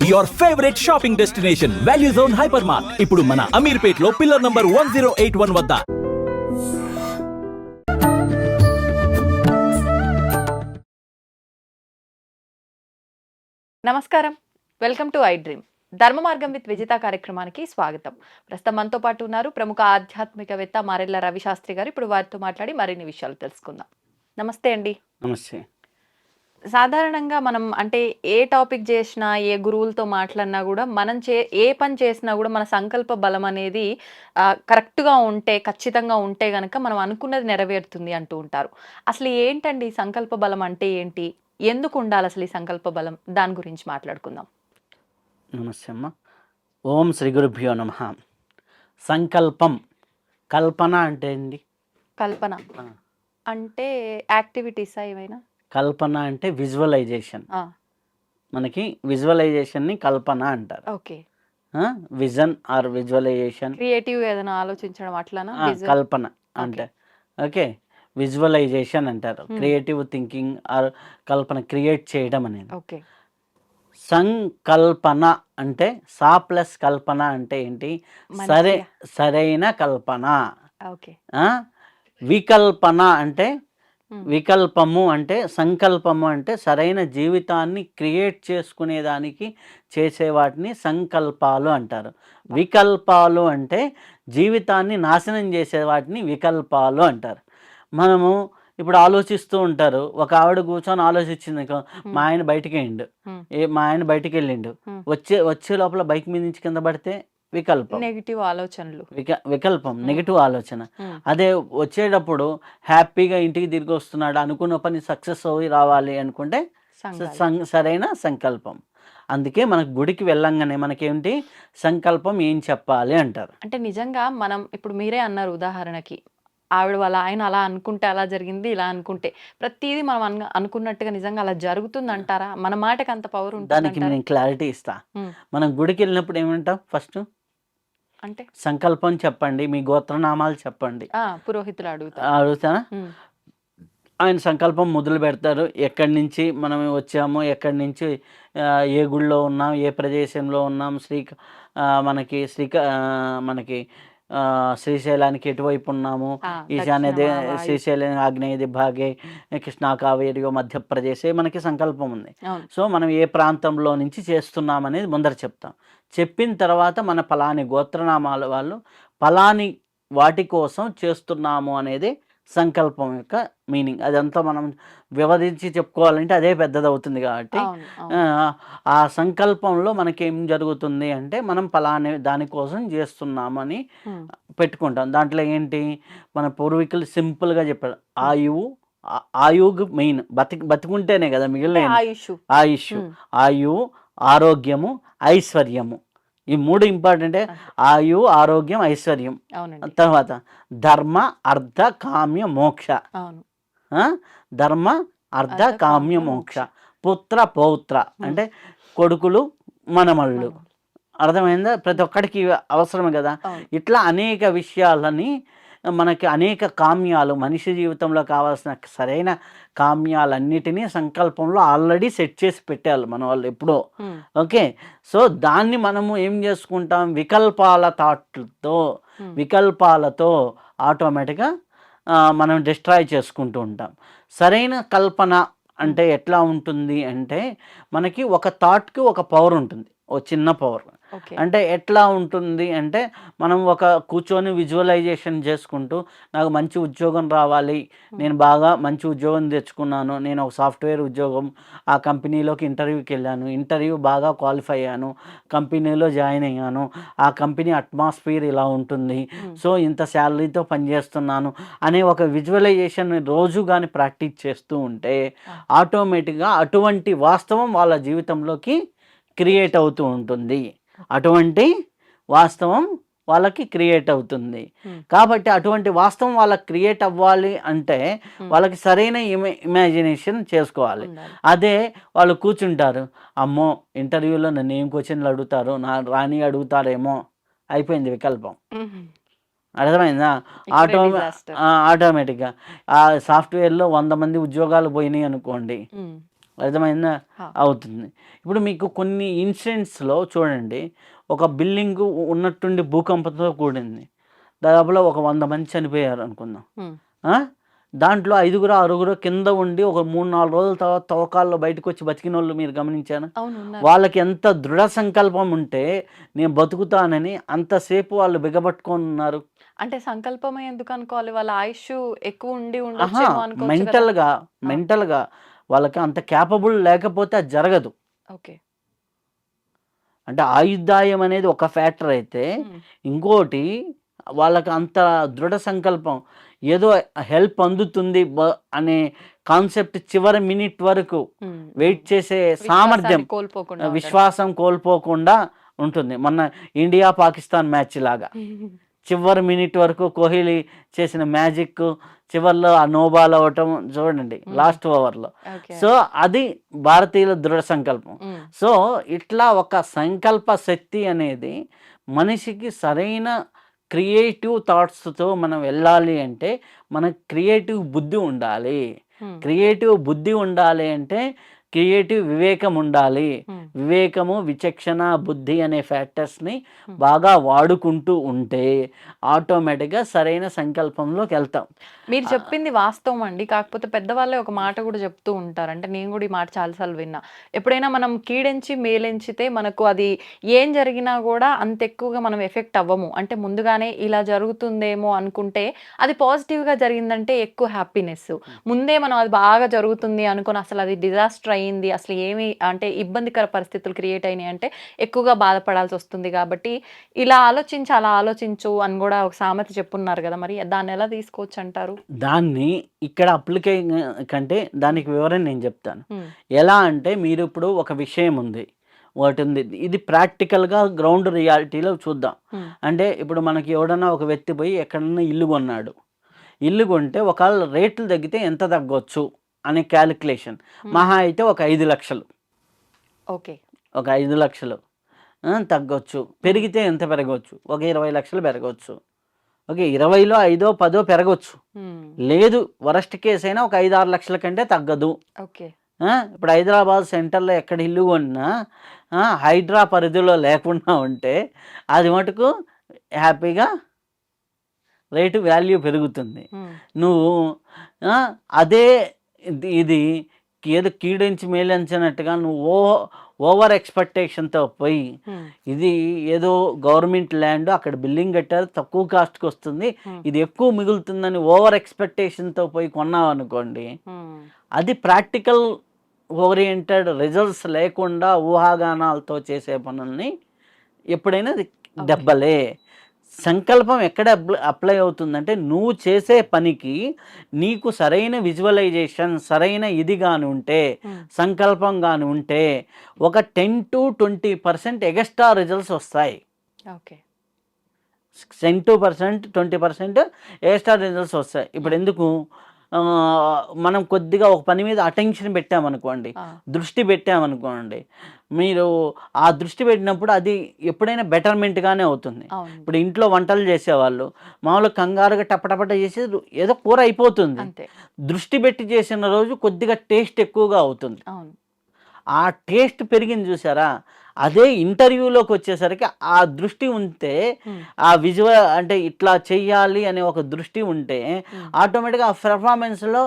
Your favourite shopping destination value zone hyper mart ఇప్పుడు మన అమీర్పేట్ లో పిల్లర్ నంబర్ 1081 వద్ద. నమస్కారం, వెల్కమ్ టు ఐ డ్రీమ్. ధర్మ మార్గం విత్ విజిత కార్యక్రమానికి స్వాగతం. ప్రస్తుతం మనతో పాటు ఉన్నారు ప్రముఖ ఆధ్యాత్మికవేత్త మారెళ్ళ రవిశాస్త్రి గారు. ఇప్పుడు వారితో మాట్లాడి మరిన్ని విషయాలు తెలుసుకుందాం. నమస్తే అండి. నమస్తే. సాధారణంగా మనం అంటే ఏ టాపిక్ చేసినా, ఏ గురువులతో మాట్లాడినా కూడా మనం ఏ పని చేసినా కూడా మన సంకల్ప బలం అనేది కరెక్ట్గా ఉంటే, ఖచ్చితంగా ఉంటే గనక మనం అనుకున్నది నెరవేరుతుంది అంటూ ఉంటారు. అసలు ఏంటండి సంకల్ప బలం అంటే ఏంటి? ఎందుకు ఉండాలి అసలు ఈ సంకల్ప బలం? దాని గురించి మాట్లాడుకుందాం. నమస్తే అమ్మ. ఓం శ్రీ గురుభ్యో నమః. సంకల్పం, కల్పన అంటే ఏంటి? కల్పన అంటే యాక్టివిటీసా ఏమైనా? కల్పన అంటే విజువలైజేషన్. మనకి విజువలైజేషన్ని కల్పన అంటారు. Okay. Vision or visualisation, creative ఏదైనా ఆలోచించడం అట్లానా? కల్పన అంటే ఓకే, విజువలైజేషన్ అంటారు. క్రియేటివ్ థింకింగ్ ఆర్ కల్పన, క్రియేట్ చేయడం అనేది. ఓకే. సంకల్పన అంటే సా ప్లస్ కల్పన అంటే ఏంటి? సరైన కల్పన. ఓకే. వికల్పన అంటే వికల్పము అంటే సంకల్పము అంటే సరైన జీవితాన్ని క్రియేట్ చేసుకునేదానికి చేసే వాటిని సంకల్పాలు అంటారు. వికల్పాలు అంటే జీవితాన్ని నాశనం చేసే వాటిని వికల్పాలు అంటారు. మనము ఇప్పుడు ఆలోచిస్తూ ఉంటారు. ఒక ఆవిడ కూర్చొని ఆలోచించింది, మా ఆయన బయటికి వెళ్ళిండు, వచ్చే లోపల బైక్ మీద నుంచి కింద పడితే వికల్పం, నెగిటివ్ ఆలోచనలు, వికల్పం, నెగిటివ్ ఆలోచన. అదే వచ్చేటప్పుడు హ్యాపీగా ఇంటికి తిరిగి వస్తున్నాడు, అనుకున్న పని సక్సెస్ అవి రావాలి అనుకుంటే సరైన సంకల్పం. అందుకే మనకు గుడికి వెళ్ళంగానే మనకేంటి సంకల్పం ఏం చెప్పాలి అంటారు. అంటే నిజంగా మనం ఇప్పుడు మీరే అన్నారు ఉదాహరణకి, ఆవిడ వాళ్ళ ఆయన అలా అనుకుంటే అలా జరిగింది, ఇలా అనుకుంటే ప్రతిదీ మనం అనుకున్నట్టుగా నిజంగా అలా జరుగుతుంది అంటారా? మన మాటకి అంత పవర్ ఉంటుంది? దానికి నేను క్లారిటీ ఇస్తా. మనం గుడికి వెళ్ళినప్పుడు ఏమంటాం? ఫస్ట్ అంటే సంకల్పం చెప్పండి, మీ గోత్రనామాలు చెప్పండి. పురోహితులు అడుగుతానా? ఆయన సంకల్పం మొదలు పెడతారు. ఎక్కడి నుంచి మనం వచ్చాము, ఎక్కడి నుంచి ఏ గుళ్ళో ఉన్నాం, ఏ ప్రదేశంలో ఉన్నాం, మనకి శ్రీశైలానికి ఎటువైపు ఉన్నాము, ఈశాన్యదే శ్రీశైలం, ఆగ్నేయది భాగే, కృష్ణా కావేరియో మధ్యప్రదేశే మనకి సంకల్పం ఉంది. సో మనం ఏ ప్రాంతంలో నుంచి చేస్తున్నాం అనేది ముందర చెప్తాం. చెప్పిన తర్వాత మన ఫలాని గోత్రనామాల వాళ్ళు ఫలాని వాటి కోసం చేస్తున్నాము అనేది సంకల్పం యొక్క మీనింగ్. అదంతా మనం వివరించి చెప్పుకోవాలంటే అదే పెద్దది అవుతుంది. కాబట్టి ఆ సంకల్పంలో మనకేం జరుగుతుంది అంటే మనం ఫలాని దానికోసం చేస్తున్నామని పెట్టుకుంటాం. దాంట్లో ఏంటి, మన పూర్వీకులు సింపుల్గా చెప్పారు, ఆయువు మెయిన్. బతికుంటేనే కదా మిగిలిన ఆయువు, ఆరోగ్యము, ఐశ్వర్యము, ఈ మూడు ఇంపార్టెంటే. ఆయు, ఆరోగ్యం, ఐశ్వర్యం. తర్వాత ధర్మ, అర్థ, కామ్య, మోక్ష. ధర్మ, అర్థ, కామ్య, మోక్ష. పుత్ర, పౌత్ర అంటే కొడుకులు, మనమళ్ళు. అర్థమైందా? ప్రతి ఒక్కడికి అవసరమే కదా. ఇట్లా అనేక విషయాలని మనకి అనేక కామ్యాలు, మనిషి జీవితంలో కావాల్సిన సరైన కామ్యాలన్నిటినీ సంకల్పంలో ఆల్రెడీ సెట్ చేసి పెట్టాలి మన వాళ్ళు ఎప్పుడో. ఓకే. సో దాన్ని మనము ఏం చేసుకుంటాం, వికల్పాలతో ఆటోమేటిక్గా మనం డిస్ట్రాయ్ చేసుకుంటూ ఉంటాం. సరైన కల్పన అంటే ఎట్లా ఉంటుంది అంటే, మనకి ఒక థాట్కి ఒక పవర్ ఉంటుంది, ఒక చిన్న పవర్. అంటే ఎట్లా ఉంటుంది అంటే, మనం కూర్చొని విజువలైజేషన్ చేసుకుంటూ నాకు మంచి ఉద్యోగం రావాలి, నేను బాగా మంచి ఉద్యోగం తెచ్చుకున్నాను, నేను ఒక సాఫ్ట్వేర్ ఉద్యోగం, ఆ కంపెనీలోకి ఇంటర్వ్యూకి వెళ్ళాను, ఇంటర్వ్యూ బాగా క్వాలిఫై అయ్యాను, కంపెనీలో జాయిన్ అయ్యాను, ఆ కంపెనీ అట్మాస్ఫియర్ ఇలా ఉంటుంది, సో ఇంత శాలరీతో పనిచేస్తున్నాను అనే ఒక విజువలైజేషన్ రోజు కానీ ప్రాక్టీస్ చేస్తూ ఉంటే ఆటోమేటిక్గా అటువంటి వాస్తవం వాళ్ళ జీవితంలోకి క్రియేట్ అవుతూ ఉంటుంది. అటువంటి వాస్తవం వాళ్ళకి క్రియేట్ అవుతుంది. కాబట్టి అటువంటి వాస్తవం వాళ్ళకి క్రియేట్ అవ్వాలి అంటే వాళ్ళకి సరైన ఇమాజినేషన్ చేసుకోవాలి. అదే వాళ్ళు కూర్చుంటారు, అమ్మో ఇంటర్వ్యూలో నన్ను ఏం క్వశ్చన్లు అడుగుతారో, నా రాణి అడుగుతారేమో, అయిపోయింది వికల్పం. అర్థమైందా? ఆటోమేటిక్గా ఆ సాఫ్ట్వేర్లో 100 మంది ఉద్యోగాలు పోయినాయి అనుకోండి, అర్థమైందా? హా. అవుతుంది. ఇప్పుడు మీకు కొన్ని ఇన్సిడెంట్స్‌లో చూడండి, ఒక బిల్డింగు ఉన్నట్టుండి భూకంపంతో కూడింది. దాదాపులో ఒక 100 మంది చనిపోయారు అనుకుందాం. ఉమ్, ఆ! దాంట్లో 5గురో, 6గురో కింద ఉండి ఒక 3, 4 రోజుల తర్వాత తవ్వకాల్లో బయటకొచ్చి బతికినోళ్ళు మీరు గమనించారా? అవును ఉన్నారు. వాళ్ళకి ఎంత దృఢ సంకల్పం ఉంటే నేను బతుకుతానని అంతసేపు వాళ్ళు బిగబట్టుకొనున్నారు. అంటే సంకల్పమే ఎందుకు అనుకోవాలి? వాళ్ళ ఆయుష్ ఎక్కువ ఉండి ఆహా! ఉండొచ్చేమో అనుకోవచ్చు కదా. మెంటల్‌గా, ఆ, మెంటల్‌గా వాళ్ళకి అంత క్యాపబుల్ లేకపోతే అది జరగదు. ఓకే. అంటే ఆయుర్దాయం అనేది ఒక ఫ్యాక్టర్ అయితే, ఉమ్, ఇంకోటి వాళ్ళకి అంత దృఢ సంకల్పం, ఏదో హెల్ప్ అందుతుంది అనే కాన్సెప్ట్ చివరి మినిట్ వరకు ఉమ్, వెయిట్ చేసే సామర్థ్యం, విశ్వాసాన్ని కోల్పోకుండా ఉండడం. విశ్వాసం కోల్పోకుండా ఉంటుంది. మొన్న ఇండియా పాకిస్తాన్ మ్యాచ్ లాగా చివరి మినిట్ వరకు కోహ్లీ చేసిన మ్యాజిక్, చివర్లో ఆ నో బాల్ అవ్వటం చూడండి లాస్ట్ ఓవర్లో. ఓకే. సో అది భారతీయుల దృఢ సంకల్పం. ఉమ్, సో ఇట్లా ఒక సంకల్ప శక్తి అనేది మనిషికి సరైన క్రియేటివ్ థాట్స్తో మనం వెళ్ళాలి అంటే మనకు క్రియేటివ్ బుద్ధి ఉండాలి. ఉమ్, క్రియేటివ్ బుద్ధి ఉండాలి అంటే క్రియేటివ్ వివేకం ఉండాలి. ఉమ్, వివేకము, విచక్షణ, బుద్ధి అనే ఫ్యాక్టర్స్ని బాగా వాడుకుంటూ ఉంటే ఆటోమేటిక్గా సరైన సంకల్పంలోకి వెళ్తాం. మీరు చెప్పింది వాస్తవం అండి. కాకపోతే పెద్దవాళ్ళే ఒక మాట కూడా చెప్తూ ఉంటారు. అంటే నేను కూడా ఈ మాట చాలాసార్లు విన్నా. ఎప్పుడైనా మనం కీడెంచి మేలెంచితే మనకు అది ఏం జరిగినా కూడా అంత ఎక్కువగా మనం ఎఫెక్ట్ అవ్వము. అంటే ముందుగానే ఇలా జరుగుతుందేమో అనుకుంటే అది పాజిటివ్‌గా జరిగిందంటే ఎక్కువ హ్యాపీనెస్. ముందే మనం అది బాగా జరుగుతుంది అనుకోని అసలు అది డిజాస్టర్ అయింది. అసలు ఏమి అంటే ఇబ్బందికర పరిస్థితులు క్రియేట్ అయినాయి అంటే ఎక్కువగా బాధపడాల్సి వస్తుంది. కాబట్టి ఇలా ఆలోచించు, అలా ఆలోచించు అని కూడా ఒక సామెత చెప్పున్నారు కదా! మరి దాన్ని ఎలా తీసుకోవచ్చు అంటారు? దాన్ని ఇక్కడ కంటే దానికి వివరణ నేను చెప్తాను. హ్మ్. ఎలా అంటే మీరు ఇప్పుడు ఒక విషయం ఉంది, ఒకటి ఉంది, ఇది ప్రాక్టికల్గా గ్రౌండ్ రియాలిటీలో చూద్దాం. హ్మ్. అంటే ఇప్పుడు మనకి ఎవడన్నా ఒక వ్యక్తి పోయి ఎక్కడన్నా ఇల్లు కొన్నాడు. ఇల్లు కొంటే ఒకవేళ రేట్లు తగ్గితే ఎంత తగ్గొచ్చు అనే క్యాలిక్యులేషన్. మహా అయితే ఒక 5,00,000, ఓకే. ఒక 5,00,000 తగ్గొచ్చు. పెరిగితే ఎంత పెరగవచ్చు? ఒక 20,00,000 పెరగవచ్చు. ఓకే, 20లో 5, 10 పెరగొచ్చు. హ్మ్. లేదు వరస్ట్ కేస్ అయినా ఒక 5, 6 లక్షల కంటే తగ్గదు. ఓకే. ఇప్పుడు హైదరాబాద్ సెంటర్లో ఎక్కడ ఇల్లు కొన్నా హైడ్రా పరిధిలో లేకుండా ఉంటే అది మటుకు హ్యాపీగా రేటు వాల్యూ పెరుగుతుంది. హ్మ్. నువ్వు అదే ఇది ఏదో కీడించి మేలంచినట్టుగా నువ్వు ఓవర్ ఎక్స్పెక్టేషన్తో పోయి హ్మ్. ఇది ఏదో గవర్నమెంట్ ల్యాండ్ అక్కడ బిల్డింగ్ కట్టారు తక్కువ కాస్ట్కి వస్తుంది, హ్మ్. ఇది ఎక్కువ మిగులుతుందని ఓవర్ ఎక్స్పెక్టేషన్తో పోయి కొన్నావు అనుకోండి, హ్మ్. అది ప్రాక్టికల్ ఓరియంటెడ్ రిజల్ట్స్ లేకుండా ఊహాగానాలతో చేసే పనుల్ని ఎప్పుడైనా అది దెబ్బలే. సంకల్పం ఎక్కడ అప్లై అవుతుందంటే నువ్వు చేసే పనికి నీకు సరైన విజువలైజేషన్, సరైన ఇది కాని ఉంటే, హ్మ్. సంకల్పం కాని ఉంటే ఒక 10-20% ఎగస్ట్రా రిజల్ట్స్ వస్తాయి. ఓకే. 10% 20% ఎక్స్ట్రా రిజల్ట్స్ వస్తాయి. ఇప్పుడు ఎందుకు మనం కొద్దిగా ఒక పని మీద అటెన్షన్ పెట్టామనుకోండి, ఆ! దృష్టి పెట్టామనుకోండి, మీరు ఆ దృష్టి పెట్టినప్పుడు అది ఎప్పుడైనా బెటర్మెంట్గానే అవుతుంది. అవును. ఇప్పుడు ఇంట్లో వంటలు చేసేవాళ్ళు మామూలుగా కంగారుగా టపటపట చేసి ఏదో కూర అయిపోతుంది. అంతే. దృష్టి పెట్టి చేసిన రోజు కొద్దిగా టేస్ట్ ఎక్కువగా అవుతుంది. అవును. ఆ టేస్ట్ పెరిగింది చూసారా, అదే ఇంటర్వ్యూలోకి వచ్చేసరికి ఆ దృష్టి ఉంటే, హ్మ్. ఆ విజువల్ అంటే ఇట్లా చెయ్యాలి అనే ఒక దృష్టి ఉంటే హ్మ్. ఆటోమేటిక్గా ఆ పెర్ఫార్మెన్స్లో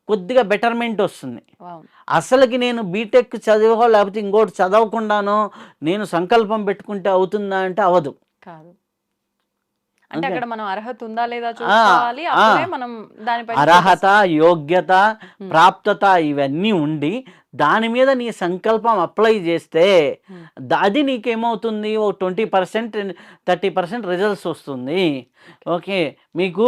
కొద్దిగా బెటర్మెంట్ వస్తుంది. అవును. అసలుకి నేను బీటెక్ చదివో లేకపోతే ఇంకోటి చదవకుండానో నేను సంకల్పం పెట్టుకుంటే అవుతుందా అంటే అవ్వదు. కాదు. అంటే అంతే. అక్కడ మనం అర్హత ఉందా లేదా ఆ! చూసుకోవాలి. ఆ! అప్పుడే మనం దానిపైన అర్హత, యోగ్యత, హ్మ్. ప్రాప్తత ఇవన్నీ ఉండి దాని మీద నీ సంకల్పం అప్లై చేస్తే హ్మ్. అది నీకేమవుతుంది, ఓ 20% 30% రిజల్ట్స్ వస్తుంది. ఓకే, మీకు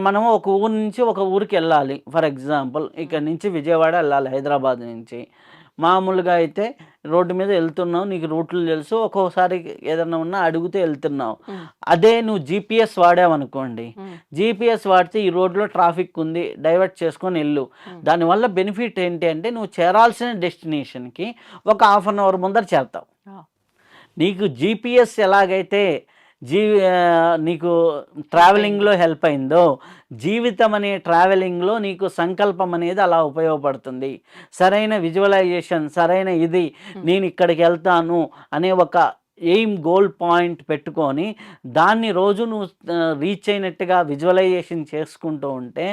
మనము ఒక ఊరు నుంచి ఒక ఊరికి వెళ్ళాలి. ఫర్ ఎగ్జాంపుల్ ఇక్కడ నుంచి విజయవాడ వెళ్ళాలి హైదరాబాద్ నుంచి. మామూలుగా అయితే రోడ్డు మీద వెళ్తున్నావు, నీకు రూట్లు తెలుసు, ఒక్కోసారి ఏదన్నా ఉన్నా అడిగితే వెళ్తున్నావు. హ్మ్. అదే నువ్వు జీపీఎస్ వాడావనుకోండి, హ్మ్. జీపీఎస్ వాడితే ఈ రోడ్లో ట్రాఫిక్ ఉంది, డైవర్ట్ చేసుకొని వెళ్ళు. దానివల్ల బెనిఫిట్ ఏంటి అంటే నువ్వు చేరాల్సిన డెస్టినేషన్కి ఒక హాఫ్ అన్ అవర్ ముందర చేరుతావు. ఆ! నీకు జీపీఎస్ ఎలాగైతే నీకు ట్రావెలింగ్లో హెల్ప్ అయిందో, జీవితం అనే ట్రావెలింగ్లో నీకు సంకల్పం అనేది అలా ఉపయోగపడుతుంది. సరైన విజువలైజేషన్, సరైన ఇది నేను ఇక్కడికి వెళ్తాను అనే ఒక గోల్ పాయింట్ పెట్టుకొని దాన్ని రోజు నువ్వు రీచ్ అయినట్టుగా విజువలైజేషన్ చేసుకుంటూ ఉంటే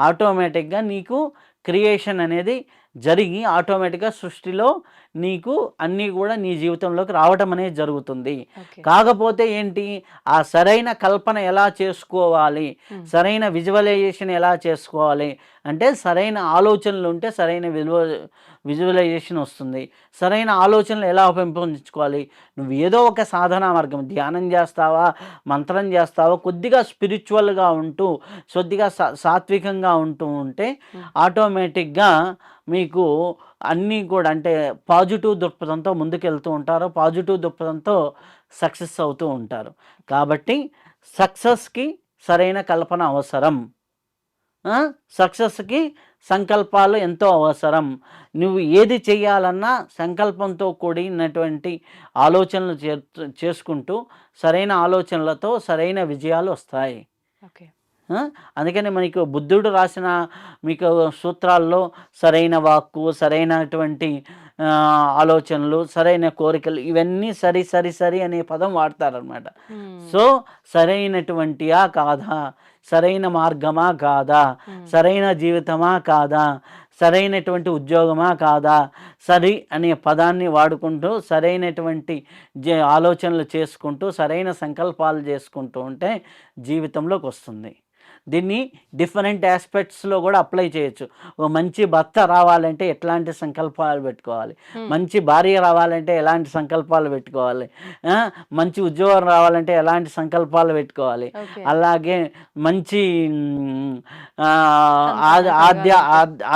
ఆటోమేటిక్గా నీకు క్రియేషన్ అనేది జరిగి ఆటోమేటిక్గా సృష్టిలో నీకు అన్నీ కూడా నీ జీవితంలోకి రావటం అనేది జరుగుతుంది. కాకపోతే ఏంటి, ఆ సరైన కల్పన ఎలా చేసుకోవాలి, సరైన విజువలైజేషన్ ఎలా చేసుకోవాలి అంటే సరైన ఆలోచనలు ఉంటే సరైన విజువలైజేషన్ వస్తుంది. సరైన ఆలోచనలు ఎలా పెంపొందించుకోవాలి, నువ్వు ఏదో ఒక సాధనా మార్గం, ధ్యానం చేస్తావా, మంత్రం చేస్తావా, కొద్దిగా స్పిరిచువల్గా ఉంటూ కొద్దిగా సాత్వికంగా ఉంటూ ఉంటే ఆటోమేటిక్గా మీకు అన్నీ కూడా అంటే పాజిటివ్ దృక్పథంతో ముందుకెళ్తూ ఉంటారు, పాజిటివ్ దృక్పథంతో సక్సెస్ అవుతూ ఉంటారు. కాబట్టి సక్సెస్కి సరైన కల్పన అవసరం, సక్సెస్కి సంకల్పాలు ఎంతో అవసరం. నువ్వు ఏది చేయాలన్నా సంకల్పంతో కూడినటువంటి ఆలోచనలు చేసుకుంటూ సరైన ఆలోచనలతో సరైన విజయాలు వస్తాయి. అందుకని మనకు బుద్ధుడు రాసిన మీకు సూత్రాల్లో సరైన వాక్కు, సరైనటువంటి ఆలోచనలు, సరైన కోరికలు, ఇవన్నీ సరి సరి సరి అనే పదం వాడతారనమాట. సో సరైనటువంటియా కాదా, సరైన మార్గమా కాదా, సరైన జీవితమా కాదా, సరైనటువంటి ఉద్యోగమా కాదా, సరి అనే పదాన్ని వాడుకుంటూ సరైనటువంటి ఆలోచనలు చేసుకుంటూ సరైన సంకల్పాలు చేసుకుంటూ ఉంటే జీవితంలోకి వస్తుంది. దీన్ని డిఫరెంట్ ఆస్పెక్ట్స్లో కూడా అప్లై చేయొచ్చు. ఒక మంచి భర్త రావాలంటే ఎట్లాంటి సంకల్పాలు పెట్టుకోవాలి, మంచి భార్య రావాలంటే ఎలాంటి సంకల్పాలు పెట్టుకోవాలి, మంచి ఉద్యోగం రావాలంటే ఎలాంటి సంకల్పాలు పెట్టుకోవాలి, అలాగే మంచి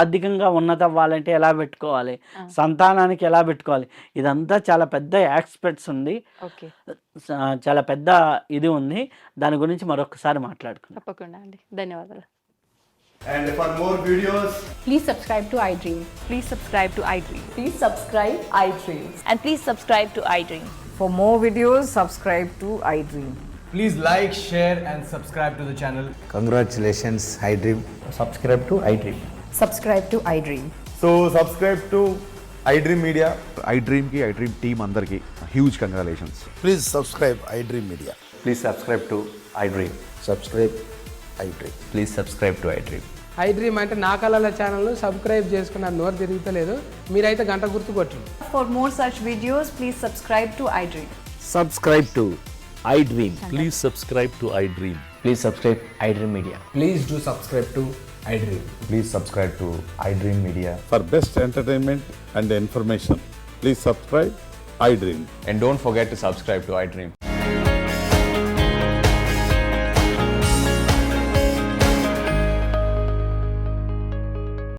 ఆర్థికంగా ఉన్నత అవ్వాలంటే ఎలా పెట్టుకోవాలి, సంతానానికి ఎలా పెట్టుకోవాలి, ఇదంతా చాలా పెద్ద ఆస్పెక్ట్స్ ఉంది, చాలా పెద్ద ఇది ఉంది. దాని గురించి మరొకసారి మాట్లాడుకుందాం. తప్పకుండా అండి, ధన్యవాదాలు. And for more videos, please subscribe to iDream. Please subscribe to iDream. Please subscribe iDream. And please subscribe to iDream. For more videos, subscribe to iDream. please like, share and subscribe to the channel. Congratulations, iDream. Subscribe to iDream. Subscribe to iDream. So subscribe to iDream Media. iDream ki iDream team andarki huge congratulations. Please subscribe iDream Media. Please subscribe to iDream. Subscribe iDream. Please subscribe to iDream. iDream అంటే నా కళల ఛానల్ను subscribe చేసుకున్నారు, నోరు తిరుగుతలేదు, మీరైతే గంట గుర్తు కొట్టండి. For more such videos, please subscribe to iDream. Subscribe to iDream. Please subscribe to iDream. Please subscribe iDream Media. Please do subscribe to iDream. Please subscribe to iDream Media. For best entertainment and information, please subscribe iDream. And don't forget to subscribe to iDream.